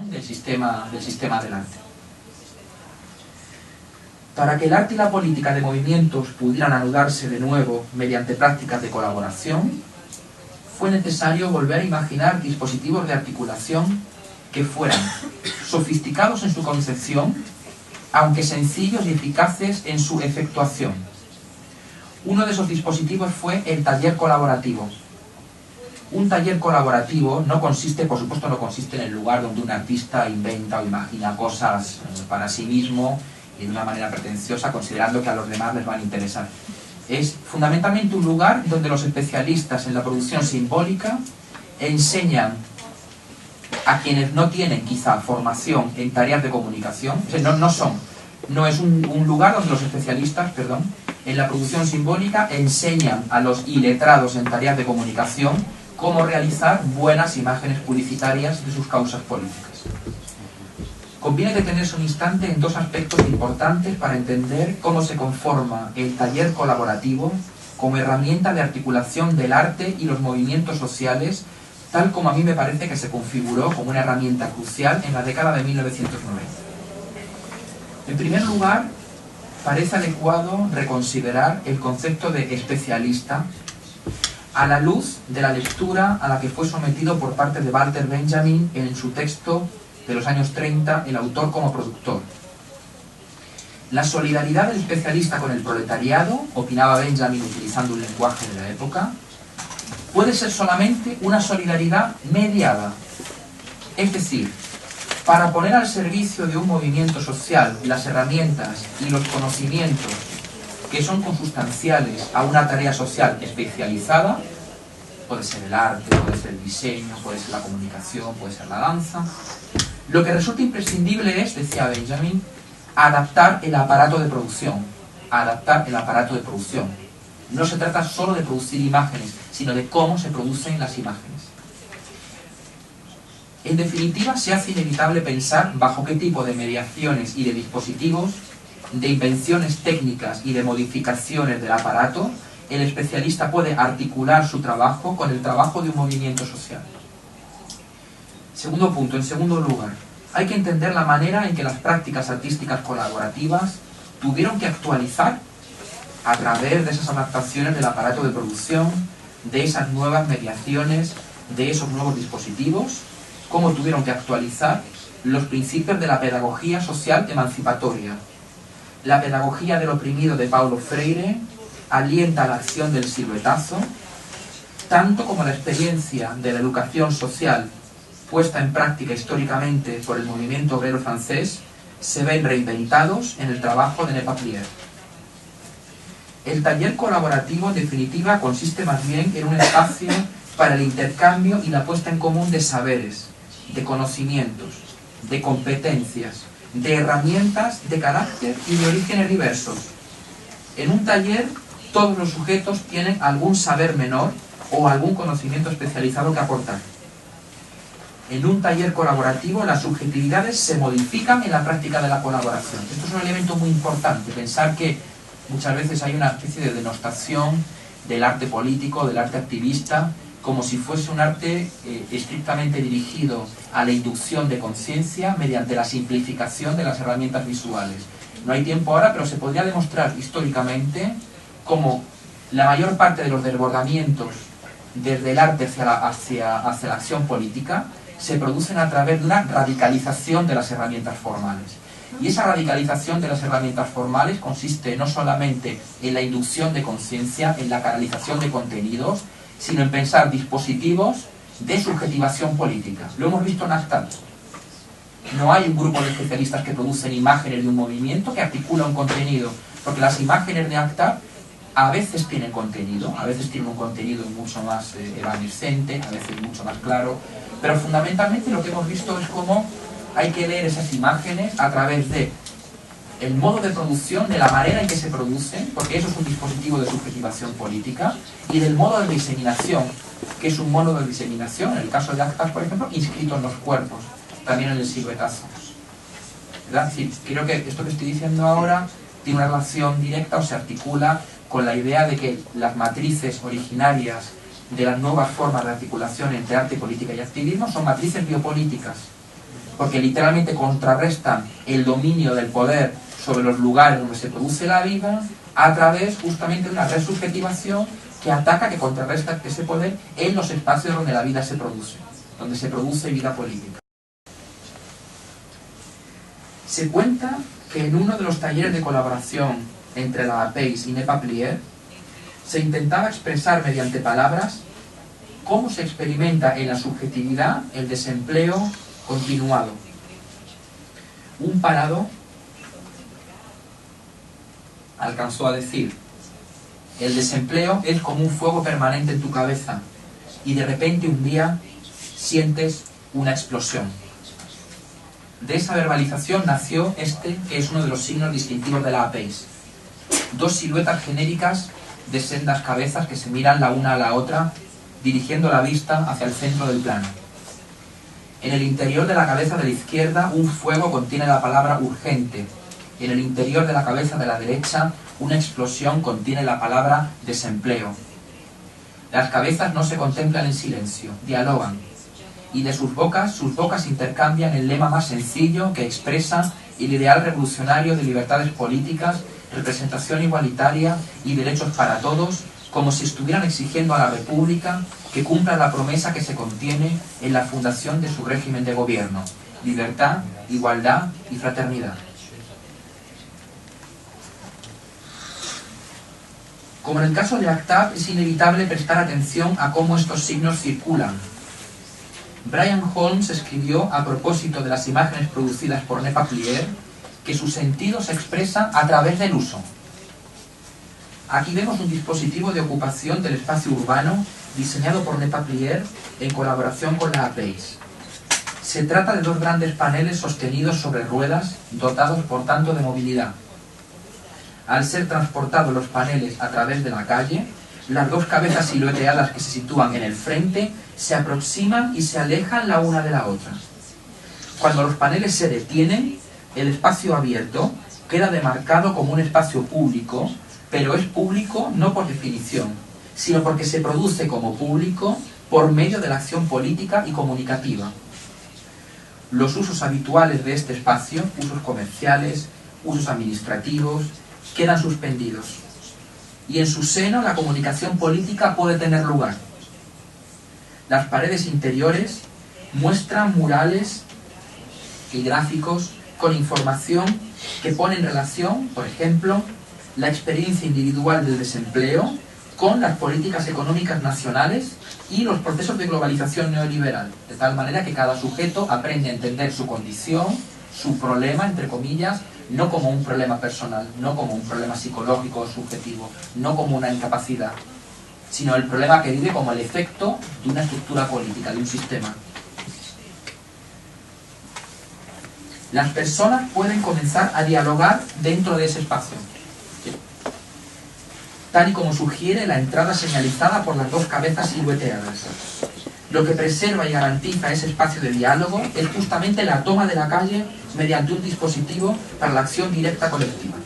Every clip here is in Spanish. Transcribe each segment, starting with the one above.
del sistema del arte. Para que el arte y la política de movimientos pudieran anudarse de nuevo mediante prácticas de colaboración, fue necesario volver a imaginar dispositivos de articulación que fueran sofisticados en su concepción, aunque sencillos y eficaces en su efectuación. Uno de esos dispositivos fue el taller colaborativo. Un taller colaborativo no consiste, por supuesto, no consiste en el lugar donde un artista inventa o imagina cosas para sí mismo y de una manera pretenciosa, considerando que a los demás les van a interesar. Es fundamentalmente un lugar donde los especialistas en la producción simbólica enseñan a quienes no tienen quizá formación en tareas de comunicación, o sea, no es un lugar donde los especialistas, en la producción simbólica enseñan a los iletrados en tareas de comunicación cómo realizar buenas imágenes publicitarias de sus causas políticas. Conviene detenerse un instante en dos aspectos importantes para entender cómo se conforma el taller colaborativo como herramienta de articulación del arte y los movimientos sociales, tal como a mí me parece que se configuró como una herramienta crucial en la década de 1990. En primer lugar, parece adecuado reconsiderar el concepto de especialista a la luz de la lectura a la que fue sometido por parte de Walter Benjamin en su texto de los años 30, El autor como productor. La solidaridad del especialista con el proletariado, opinaba Benjamin utilizando un lenguaje de la época, puede ser solamente una solidaridad mediada. Es decir, para poner al servicio de un movimiento social las herramientas y los conocimientos que son consustanciales a una tarea social especializada, puede ser el arte, puede ser el diseño, puede ser la comunicación, puede ser la danza, lo que resulta imprescindible es, decía Benjamin, adaptar el aparato de producción. Adaptar el aparato de producción. No se trata solo de producir imágenes, sino de cómo se producen las imágenes. En definitiva, se hace inevitable pensar bajo qué tipo de mediaciones y de dispositivos, de invenciones técnicas y de modificaciones del aparato, el especialista puede articular su trabajo con el trabajo de un movimiento social. Segundo punto, en segundo lugar, hay que entender la manera en que las prácticas artísticas colaborativas tuvieron que actualizar a través de esas adaptaciones del aparato de producción, de esas nuevas mediaciones, de esos nuevos dispositivos, cómo tuvieron que actualizar los principios de la pedagogía social emancipatoria. La pedagogía del oprimido de Paulo Freire alienta la acción del siluetazo, tanto como la experiencia de la educación social puesta en práctica históricamente por el movimiento obrero francés se ven reinventados en el trabajo de Nepatlier. El taller colaborativo, en definitiva, consiste más bien en un espacio para el intercambio y la puesta en común de saberes, de conocimientos, de competencias, de herramientas de carácter y de orígenes diversos. En un taller, todos los sujetos tienen algún saber menor o algún conocimiento especializado que aportar. En un taller colaborativo, las subjetividades se modifican en la práctica de la colaboración. Esto es un elemento muy importante, pensar que muchas veces hay una especie de denostación del arte político, del arte activista, como si fuese un arte estrictamente dirigido a la inducción de conciencia mediante la simplificación de las herramientas visuales. No hay tiempo ahora, pero se podría demostrar históricamente cómo la mayor parte de los desbordamientos desde el arte hacia la acción política se producen a través de una radicalización de las herramientas formales. Y esa radicalización de las herramientas formales consiste no solamente en la inducción de conciencia, en la canalización de contenidos, sino en pensar dispositivos de subjetivación política. Lo hemos visto en ACTAD. No hay un grupo de especialistas que producen imágenes de un movimiento que articula un contenido, porque las imágenes de ACTAD a veces tienen contenido, a veces tienen un contenido mucho más evanescente, a veces mucho más claro, pero fundamentalmente lo que hemos visto es cómo hay que leer esas imágenes a través de el modo de producción, de la manera en que se producen, porque eso es un dispositivo de subjetivación política, y del modo de diseminación, que es un modo de diseminación, en el caso de ACTAD, por ejemplo, inscrito en los cuerpos, también en el siluetazo. ¿Verdad? Es decir, creo que esto que estoy diciendo ahora tiene una relación directa o se articula con la idea de que las matrices originarias de las nuevas formas de articulación entre arte, política y activismo son matrices biopolíticas. porque literalmente contrarrestan el dominio del poder sobre los lugares donde se produce la vida a través justamente de una resubjetivación que ataca, que contrarresta ese poder en los espacios donde la vida se produce vida política. Se cuenta que en uno de los talleres de colaboración entre la APEIS y Nepa Plier se intentaba expresar mediante palabras cómo se experimenta en la subjetividad el desempleo continuado. Un parado alcanzó a decir: el desempleo es como un fuego permanente en tu cabeza y de repente un día sientes una explosión. De esa verbalización nació que es uno de los signos distintivos de la APEIS. Dos siluetas genéricas de sendas cabezas que se miran la una a la otra, dirigiendo la vista hacia el centro del plano. En el interior de la cabeza de la izquierda, un fuego contiene la palabra urgente. En el interior de la cabeza de la derecha, una explosión contiene la palabra desempleo. Las cabezas no se contemplan en silencio, dialogan. Y de sus bocas intercambian el lema más sencillo que expresa el ideal revolucionario de libertades políticas, representación igualitaria y derechos para todos, como si estuvieran exigiendo a la República que cumpla la promesa que se contiene en la fundación de su régimen de gobierno: libertad, igualdad y fraternidad. Como en el caso de ACTAB, es inevitable prestar atención a cómo estos signos circulan. Brian Holmes escribió a propósito de las imágenes producidas por Nepa Plier que su sentido se expresa a través del uso. Aquí vemos un dispositivo de ocupación del espacio urbano diseñado por Nepa Plier en colaboración con la APEIS. Se trata de dos grandes paneles sostenidos sobre ruedas, dotados por tanto de movilidad. Al ser transportados los paneles a través de la calle, las dos cabezas silueteadas que se sitúan en el frente se aproximan y se alejan la una de la otra. Cuando los paneles se detienen, el espacio abierto queda demarcado como un espacio público, pero es público no por definición, sino porque se produce como público por medio de la acción política y comunicativa. Los usos habituales de este espacio, usos comerciales, usos administrativos, quedan suspendidos. Y en su seno la comunicación política puede tener lugar. Las paredes interiores muestran murales y gráficos con información que pone en relación, por ejemplo, la experiencia individual del desempleo con las políticas económicas nacionales y los procesos de globalización neoliberal, de tal manera que cada sujeto aprende a entender su condición, su problema, entre comillas, no como un problema personal, no como un problema psicológico o subjetivo, no como una incapacidad, sino el problema que vive como el efecto de una estructura política, de un sistema. Las personas pueden comenzar a dialogar dentro de ese espacio, tal y como sugiere la entrada señalizada por las dos cabezas silueteadas. Lo que preserva y garantiza ese espacio de diálogo es justamente la toma de la calle mediante un dispositivo para la acción directa colectiva.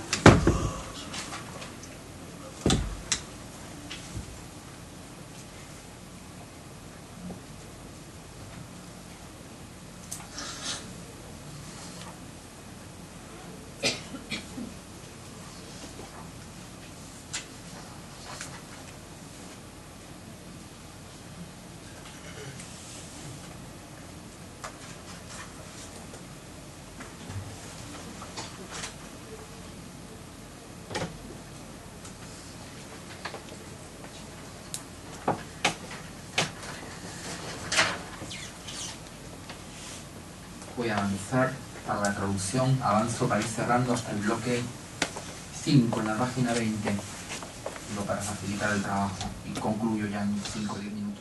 Voy a avanzar para la traducción, avanzo para ir cerrando hasta el bloque 5 en la página 20, para facilitar el trabajo, y concluyo ya en 5 o 10 minutos.